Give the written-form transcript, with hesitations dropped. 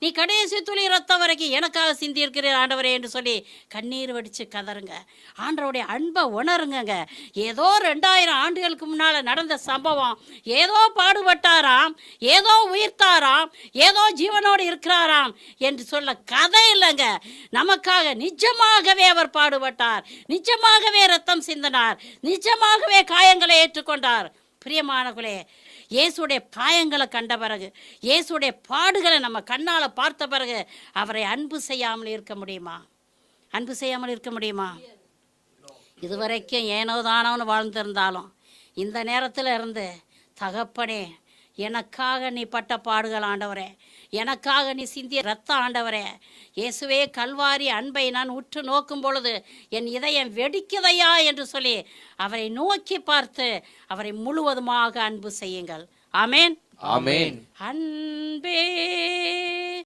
நீ கடைசி துளி ரத்தம் வரைக்கும் எனக்காக சிந்தி இருக்கிறீர் ஆண்டவரே என்று சொல்லி கண்ணீர் வடித்து கதறுங்க. ஆண்டவருடைய அன்பை உணருங்க. ஏதோ 2000 ஆண்டுகளுக்கு முன்னால் நடந்த சம்பவம், ஏதோ பாடுபட்டாராம், ஏதோ உயிர்த்தாராம், ஏதோ ஜீவனோடு இருக்கிறாராம் என்று சொல்ல கதை இல்லைங்க. நமக்காக நிஜமாகவே அவர் பாடுபட்டார், நிஜமாகவே ரத்தம் சிந்தினார், நிஜமாகவே காயங்களை ஏற்றுக்கொண்டார். பிரியமானவர்களே, இயேசுடைய காயங்களை கண்ட பிறகு, இயேசுடைய பாடுகளை நம்ம கண்ணால் பார்த்த பிறகு அவரை அன்பு செய்யாமல் இருக்க முடியுமா? அன்பு செய்யாமல் இருக்க முடியுமா? இதுவரைக்கும் ஏனோ தானோன்னு வாழ்ந்திருந்தாலும் இந்த நேரத்தில் இருந்து, தகப்பனே, எனக்காக நீ பட்ட பாடுகள் ஆண்டவரே, எனக்காக நீ சிந்திய ரத்த ஆண்டவரே, இயேசுவே கல்வாரி அன்பை நான் உற்று நோக்கும் பொழுது என் இதயம் வெடிக்குதையா என்று சொல்லி அவரை நோக்கி பார்த்து அவரை முழுவதுமாக அன்பு செய்யுங்கள். ஆமேன். ஆமேன். அன்பே